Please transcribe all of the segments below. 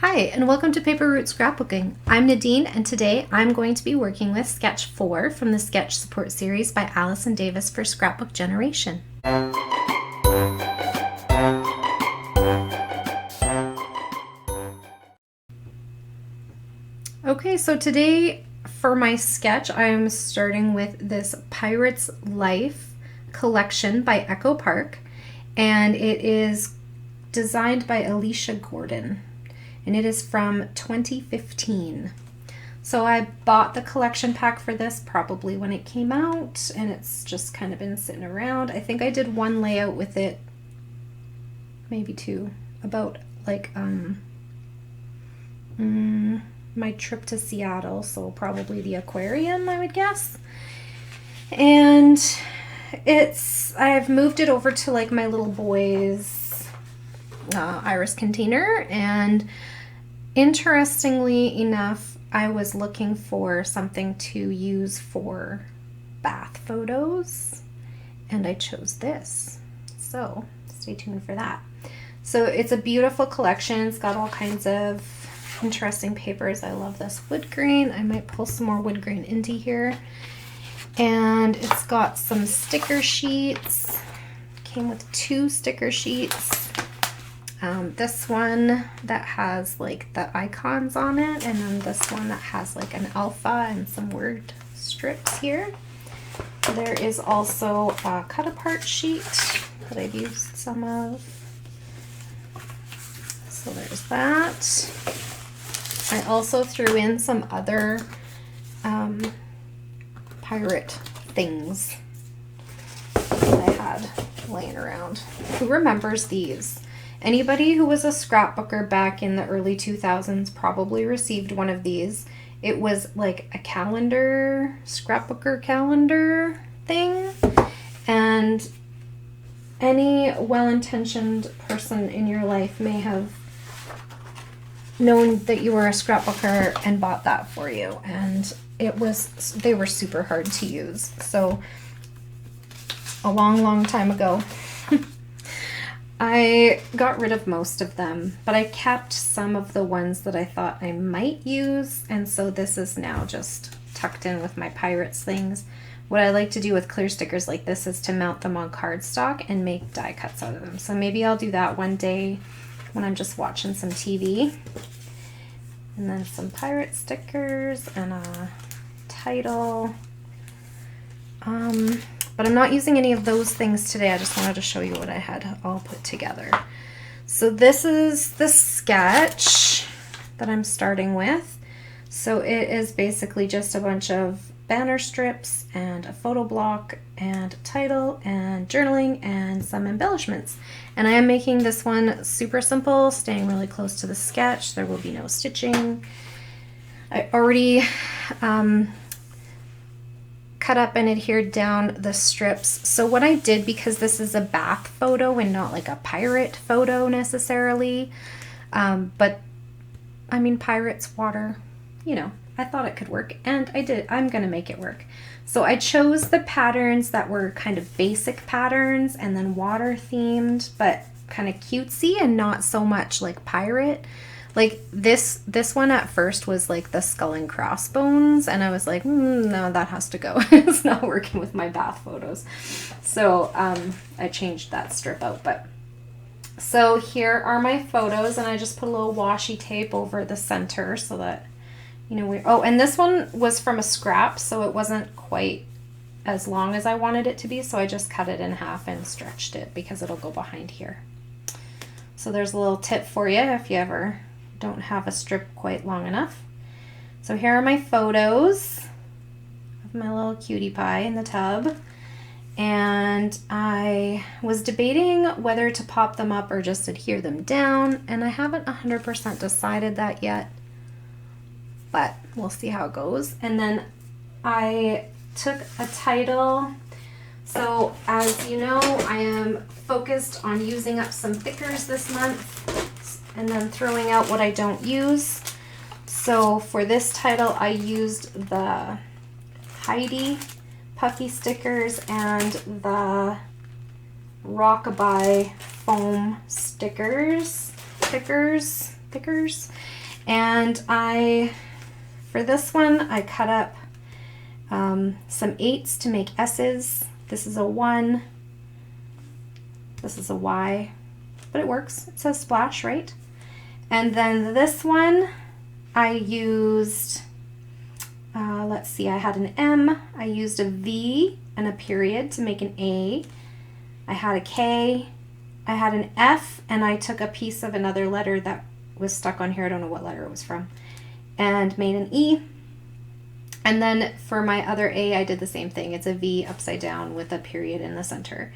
Hi, and welcome to Paper Root Scrapbooking. I'm Nadine, and today I'm going to be working with Sketch 4 from the Sketch Support Series by Allison Davis for Scrapbook Generation. Okay, so today for my sketch, I'm starting with this Pirate's Life collection by Echo Park, and it is designed by Alicia Gordon. And it is from 2015. So I bought the collection pack for this probably when it came out, and it's just kind of been sitting around. I think I did one layout with it, maybe two, about like my trip to Seattle, so probably the aquarium, I would guess. And I've moved it over to like my little boy's iris container, and interestingly enough, I was looking for something to use for bath photos, and I chose this. So stay tuned for that. So it's a beautiful collection. It's got all kinds of interesting papers. I love this wood grain. I might pull some more wood grain into here. And it's got some sticker sheets. Came with 2 sticker sheets. This one that has like the icons on it, and then this one that has like an alpha and some word strips here. There is also a cut apart sheet that I've used some of. So there's that. I also threw in some other pirate things that I had laying around. Who remembers these? Anybody who was a scrapbooker back in the early 2000s probably received one of these. It was like a calendar, scrapbooker calendar thing. And any well-intentioned person in your life may have known that you were a scrapbooker and bought that for you. And they were super hard to use. So a long time ago, I got rid of most of them, but I kept some of the ones that I thought I might use, and so this is now just tucked in with my Pirates things. What I like to do with clear stickers like this is to mount them on cardstock and make die cuts out of them. So maybe I'll do that one day when I'm just watching some TV. And then some pirate stickers and a title. But I'm not using any of those things today. I just wanted to show you what I had all put together. So this is the sketch that I'm starting with. So it is basically just a bunch of banner strips and a photo block and a title and journaling and some embellishments. And I am making this one super simple, staying really close to the sketch. There will be no stitching. I already cut up and adhered down the strips. So what I did, because this is a bath photo and not like a pirate photo necessarily, but I mean pirates, water, you know, I thought it could work, and I did. I'm gonna make it work. So I chose the patterns that were kind of basic patterns and then water themed, but kind of cutesy and not so much like pirate. Like this one at first was like the skull and crossbones, and I was like, no, that has to go. It's not working with my bath photos. So I changed that strip out. But so here are my photos, and I just put a little washi tape over the center so that, you know, oh, and this one was from a scrap, so it wasn't quite as long as I wanted it to be, so I just cut it in half and stretched it because it'll go behind here. So there's a little tip for you if you ever don't have a strip quite long enough. So here are my photos of my little cutie pie in the tub, and I was debating whether to pop them up or just adhere them down, and I haven't 100% decided that yet, but we'll see how it goes. And then I took a title. So as you know, I am focused on using up some thickers this month and then throwing out what I don't use. So for this title, I used the Heidi puffy stickers and the Rockabye foam stickers, thickers, And for this one, I cut up some 8s to make S's. This is a 1. This is a Y, but it works. It says splash, right? And then this one, I used, let's see, I had an M. I used a V and a period to make an A. I had a K. I had an F, and I took a piece of another letter that was stuck on here. I don't know what letter it was from, and made an E. And then for my other A, I did the same thing. It's a V upside down with a period in the center.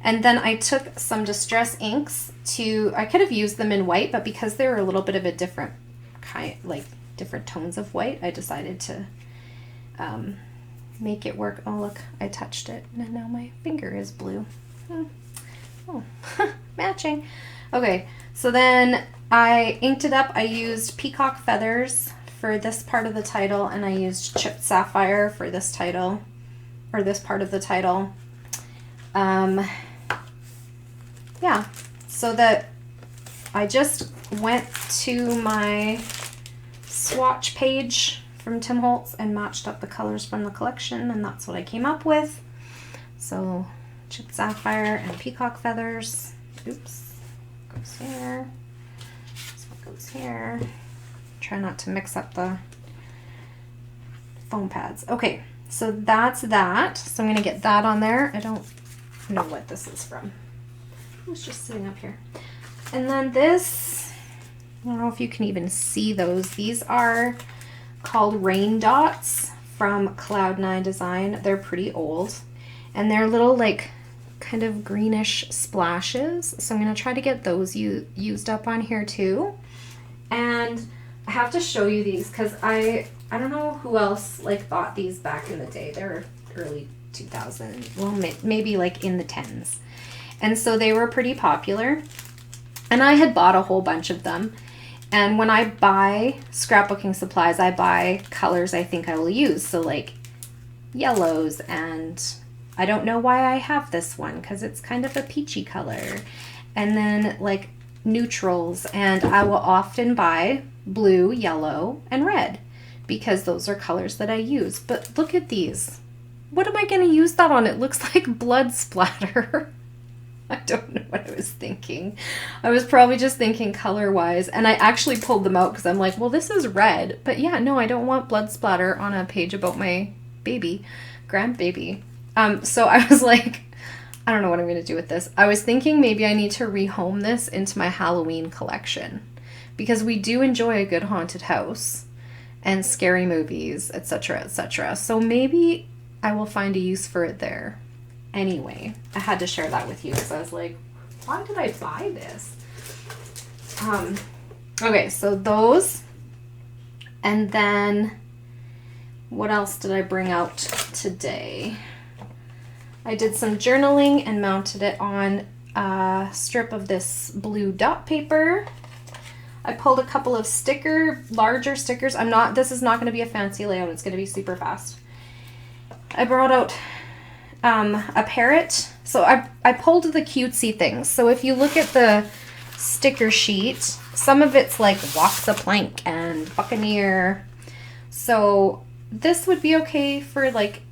And then I took some Distress inks I could have used them in white, but because they were a little bit of a different kind, like different tones of white, I decided to make it work. Oh, look, I touched it, and now my finger is blue. Oh, matching. Okay, so then I inked it up. I used peacock feathers for this part of the title, and I used chipped sapphire for this title, or this part of the title. Yeah, so that I just went to my swatch page from Tim Holtz and matched up the colors from the collection, and that's what I came up with. So chipped sapphire and peacock feathers. Oops, goes here. This one goes here. Try not to mix up the foam pads. Okay, so that's that. So I'm gonna get that on there. I don't know what this is from. It was just sitting up here. And then this, I don't know if you can even see those. These are called rain dots from Cloud9 Design. They're pretty old, and they're little like kind of greenish splashes. So I'm gonna try to get those used up on here too. And I have to show you these because I don't know who else like bought these back in the day. They're early 2000, well maybe like in the 10s. And so they were pretty popular. And I had bought a whole bunch of them. And when I buy scrapbooking supplies, I buy colors I think I will use. So like yellows, and I don't know why I have this one because it's kind of a peachy color. And then like neutrals, and I will often buy blue, yellow, and red because those are colors that I use. But look at these. What am I going to use that on? It looks like blood splatter. I don't know what I was thinking. I was probably just thinking color-wise, and I actually pulled them out because I'm like, well, this is red. But yeah, no, I don't want blood splatter on a page about my baby, grandbaby. So I was like, I don't know what I'm going to do with this. I was thinking maybe I need to rehome this into my Halloween collection because we do enjoy a good haunted house and scary movies, etc., etc. So maybe I will find a use for it there. Anyway, I had to share that with you because I was like, why did I buy this? Okay, so those. And then what else did I bring out today? I did some journaling and mounted it on a strip of this blue dot paper. I pulled a couple of larger stickers. This is not going to be a fancy layout. It's going to be super fast. I brought out a parrot. So I pulled the cutesy things. So if you look at the sticker sheet, some of it's like walk the plank and buccaneer. So this would be okay for like,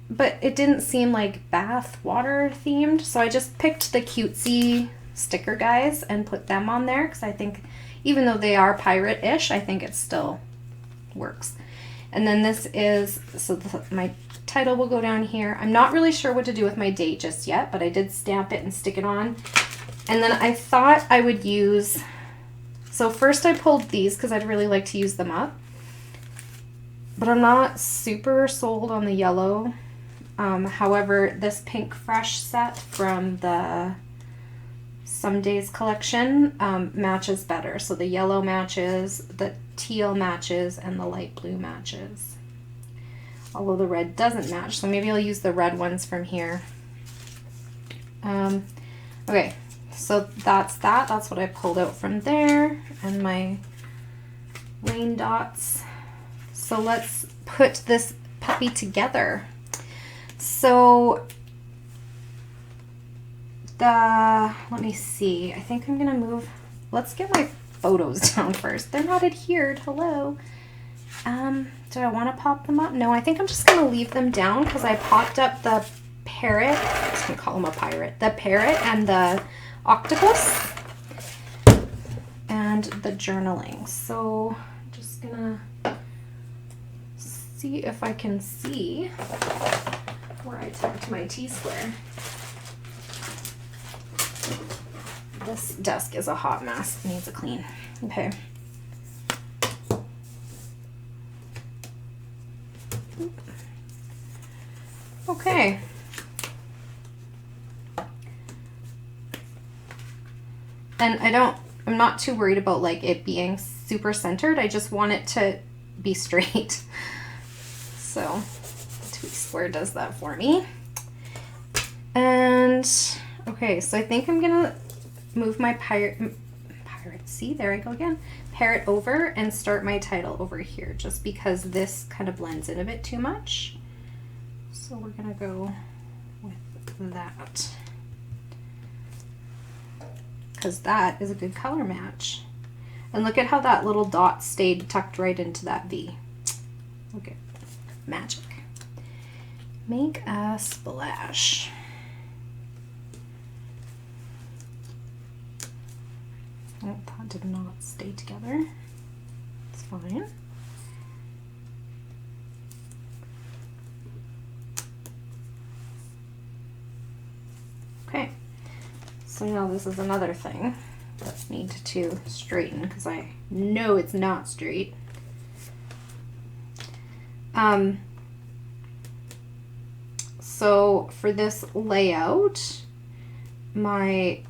but it didn't seem like bath water themed. So I just picked the cutesy sticker guys and put them on there because I think even though they are pirate-ish, I think it still works. And then this is, so my title will go down here. I'm not really sure what to do with my date just yet, but I did stamp it and stick it on. And then I thought I would use, so first I pulled these because I'd really like to use them up. But I'm not super sold on the yellow. However, this Pink Fresh set from the Some Days collection matches better. So the yellow matches, the teal matches, and the light blue matches. Although the red doesn't match, so maybe I'll use the red ones from here. Okay, so that's that. That's what I pulled out from there, and my rain dots. So let's put this puppy together. So let me see. I think I'm gonna move. Let's get my photos down first. They're not adhered. Hello. Do I want to pop them up? No, I think I'm just going to leave them down because I popped up the parrot. I was going to call him a pirate. The parrot and the octopus and the journaling. So I'm just going to see if I can see where I tucked my T-square. This desk is a hot mess. It needs a clean. Okay. Okay. And I'm not too worried about like it being super centered. I just want it to be straight. So T-square does that for me. And okay, so I think I'm gonna move my parrot, see, there I go again, parrot over and start my title over here just because this kind of blends in a bit too much. So we're gonna go with that because that is a good color match. And look at how that little dot stayed tucked right into that V. Look at magic. Make a splash. Oh, that did not stay together. It's fine. Okay, so now this is another thing that I need to straighten because I know it's not straight. So for this layout, my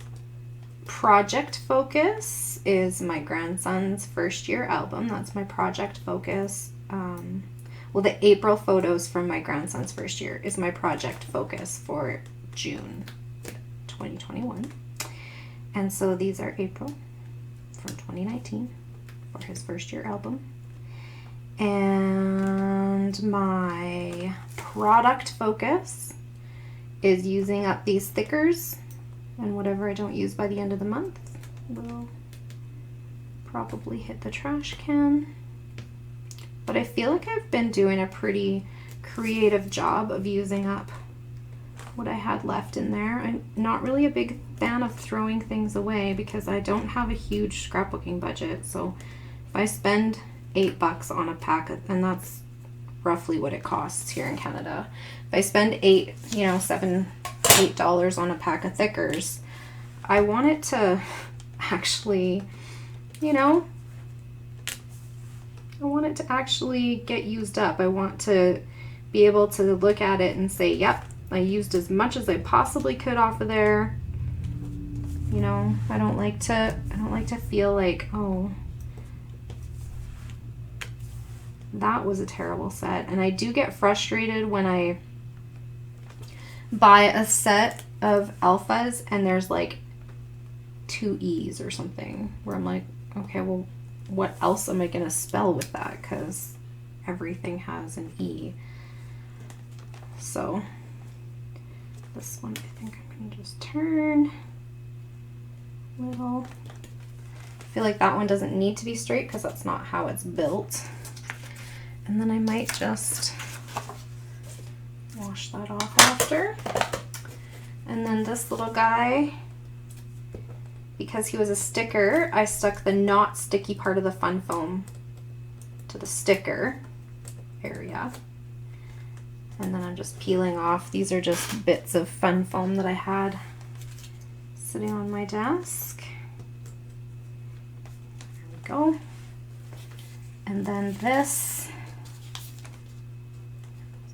project focus is my grandson's first year album. That's my project focus. Well, the April photos from my grandson's first year is my project focus for June 2021. And so these are April from 2019 for his first year album. And my product focus is using up these stickers, and whatever I don't use by the end of the month will probably hit the trash can. But I feel like I've been doing a pretty creative job of using up what I had left in there. I'm not really a big fan of throwing things away because I don't have a huge scrapbooking budget. So if I spend $8 on a pack, and that's roughly what it costs here in Canada. If I spend $7, $8 on a pack of thickers, I want it to actually, I want it to actually get used up. I want to be able to look at it and say, yep, I used as much as I possibly could off of there. I don't like to feel like, oh, that was a terrible set. And I do get frustrated when I buy a set of alphas and there's like 2 E's or something where I'm like, okay, well, what else am I going to spell with that? Because everything has an E. So this one, I think I'm going to just turn a little. I feel like that one doesn't need to be straight because that's not how it's built. And then I might just wash that off after. And then this little guy, because he was a sticker, I stuck the not sticky part of the fun foam to the sticker area. And then I'm just peeling off. These are just bits of fun foam that I had sitting on my desk. There we go. And then this,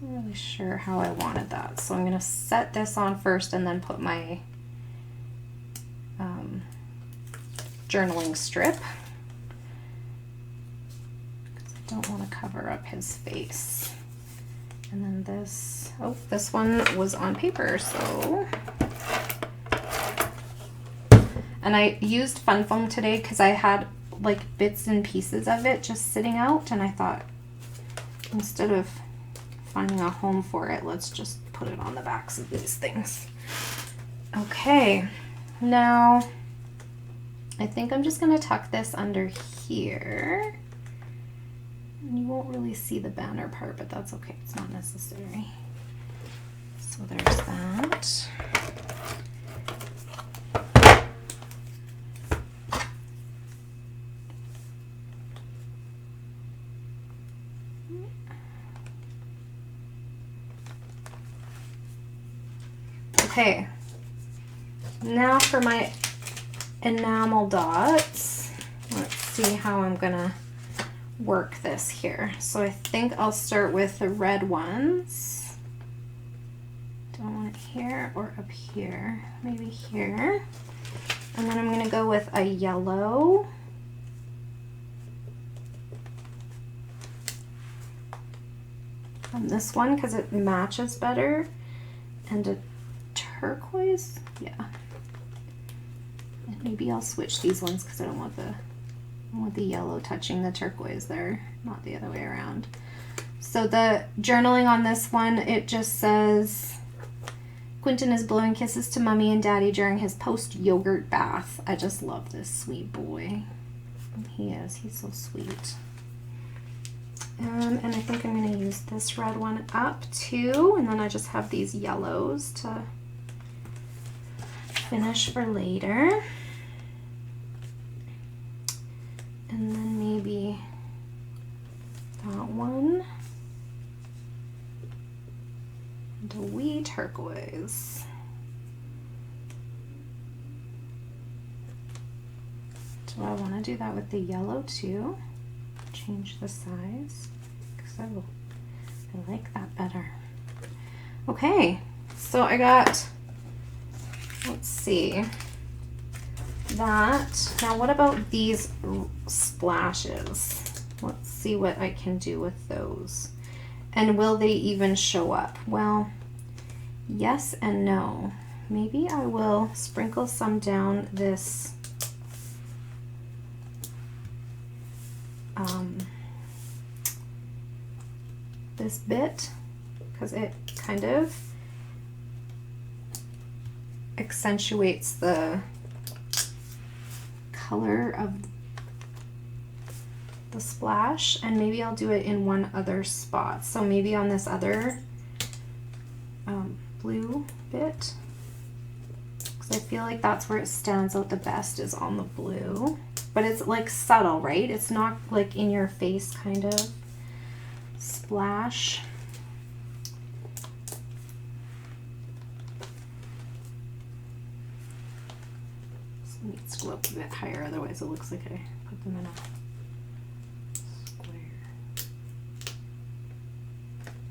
I'm not really sure how I wanted that. So I'm going to set this on first and then put my journaling strip. Because I don't want to cover up his face. And then this, oh, this one was on paper, so. And I used fun foam today because I had like bits and pieces of it just sitting out, and I thought instead of finding a home for it, let's just put it on the backs of these things. Okay, now I think I'm just going to tuck this under here. You won't really see the banner part, but that's okay. It's not necessary. So there's that. Okay, now for my enamel dots. Let's see how I'm gonna work this here. So I think I'll start with the red ones. Do I want it here or up here? Maybe here. And then I'm gonna go with a yellow. On this one because it matches better. And a turquoise, yeah. And maybe I'll switch these ones because I don't want the yellow touching the turquoise there, not the other way around. So the journaling on this one, it just says, Quentin is blowing kisses to Mommy and Daddy during his post-yogurt bath. I just love this sweet boy. He is, he's so sweet. And I think I'm going to use this red one up too, and then I just have these yellows to finish for later. And then maybe that one. And a wee turquoise. Do I want to do that with the yellow too? Change the size because I like that better. Okay, so I got, let's see, that. Now what about these splashes? Let's see what I can do with those. And will they even show up? Well, yes and no. Maybe I will sprinkle some down this this bit because it kind of accentuates the color of the splash, and maybe I'll do it in one other spot. So maybe on this other blue bit, because I feel like that's where it stands out the best, is on the blue. But it's like subtle, right? It's not like in your face kind of splash. This needs to go up a bit higher, otherwise it looks like I put them in a square.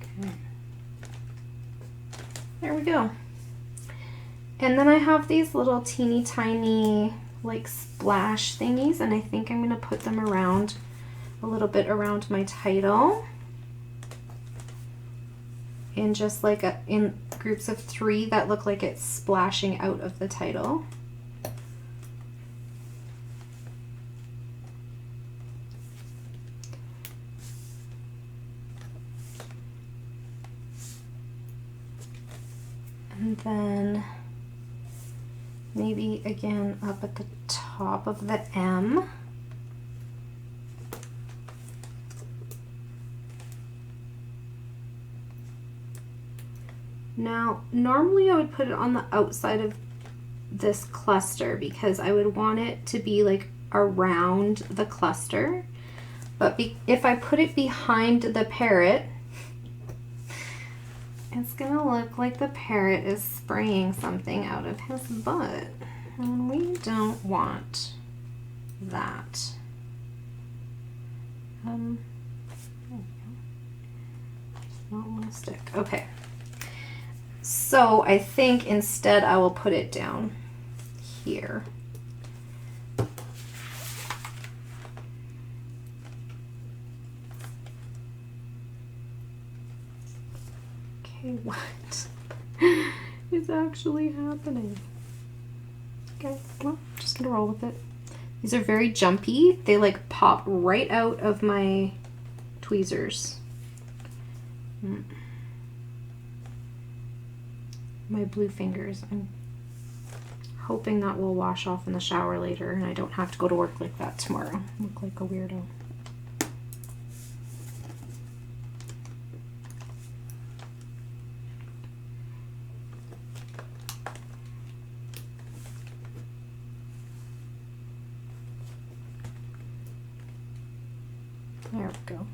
Okay. There we go. And then I have these little teeny tiny like splash thingies, and I think I'm going to put them around a little bit around my title in just like in groups of 3 that look like it's splashing out of the title. And then maybe again up at the top of the M. Now, normally I would put it on the outside of this cluster because I would want it to be like around the cluster. But if I put it behind the parrot, it's gonna look like the parrot is spraying something out of his butt. And we don't want that. There we go. Does not want to stick. Okay. So I think instead I will put it down here. Okay, what is actually happening? Okay, well, I'm just gonna roll with it. These are very jumpy. They like pop right out of my tweezers. My blue fingers. I'm hoping that will wash off in the shower later and I don't have to go to work like that tomorrow. Look like a weirdo. There we go.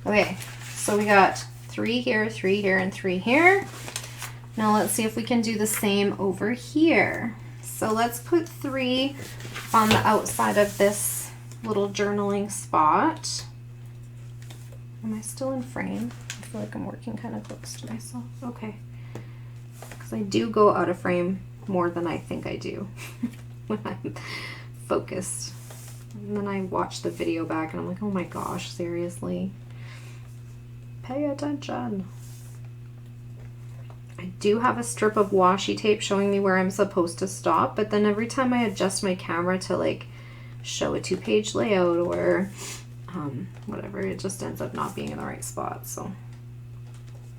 Okay, so we got 3 here, 3 here, and 3 here. Now let's see if we can do the same over here. So let's put 3 on the outside of this little journaling spot. Am I still in frame? I feel like I'm working kind of close to myself. Okay. Because I do go out of frame more than I think I do when I'm focused. And then I watch the video back and I'm like, oh my gosh, seriously? Pay attention. I do have a strip of washi tape showing me where I'm supposed to stop, but then every time I adjust my camera to like show a 2-page layout or whatever, it just ends up not being in the right spot. So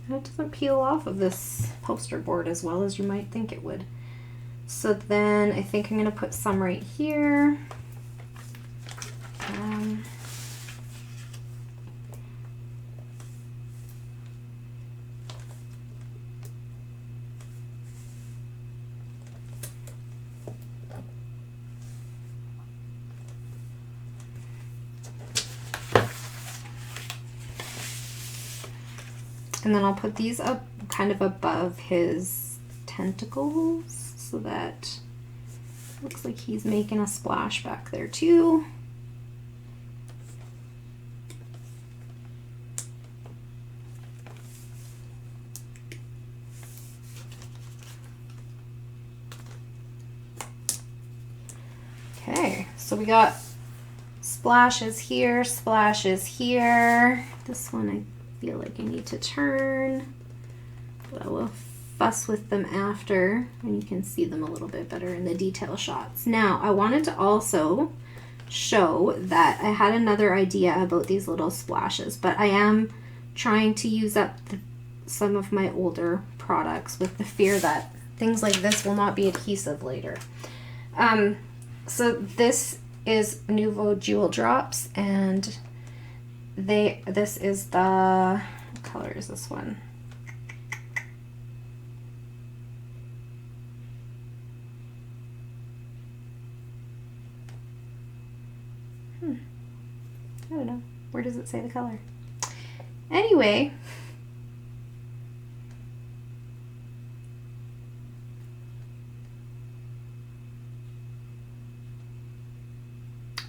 it doesn't peel off of this poster board as well as you might think it would. So then I think I'm going to put some right here. And then I'll put these up kind of above his tentacles so that it looks like he's making a splash back there too. Okay, so we got splashes here, splashes here. This one I feel like I need to turn, but I will fuss with them after and you can see them a little bit better in the detail shots. Now I wanted to also show that I had another idea about these little splashes, but I am trying to use up some of my older products with the fear that things like this will not be adhesive later. So this is Nouveau Jewel Drops, and this is the, what color is this one? I don't know. Where does it say the color? Anyway,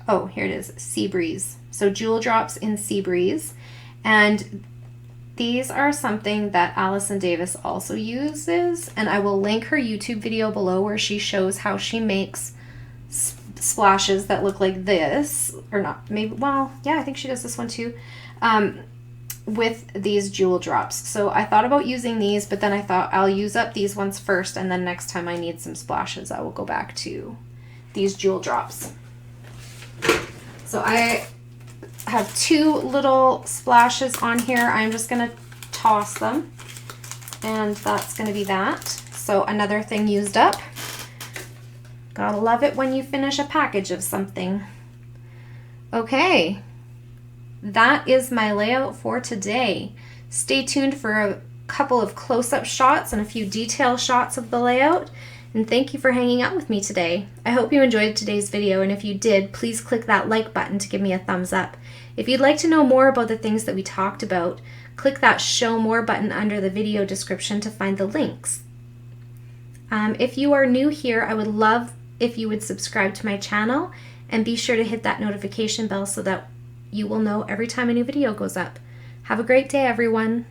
oh, here it is, Sea Breeze. So Jewel Drops in Sea Breeze. And these are something that Allison Davis also uses. And I will link her YouTube video below where she shows how she makes splashes that look like this. Or not, maybe, well, yeah, I think she does this one too. With these Jewel Drops. So I thought about using these, but then I thought I'll use up these ones first. And then next time I need some splashes, I will go back to these Jewel Drops. So I have 2 little splashes on here. I'm just going to toss them, and that's going to be that. So another thing used up. Gotta love it when you finish a package of something. Okay, that is my layout for today. Stay tuned for a couple of close-up shots and a few detail shots of the layout. And thank you for hanging out with me today. I hope you enjoyed today's video, and if you did, please click that like button to give me a thumbs up. If you'd like to know more about the things that we talked about, click that show more button under the video description to find the links. If you are new here, I would love if you would subscribe to my channel and be sure to hit that notification bell so that you will know every time a new video goes up. Have a great day, everyone.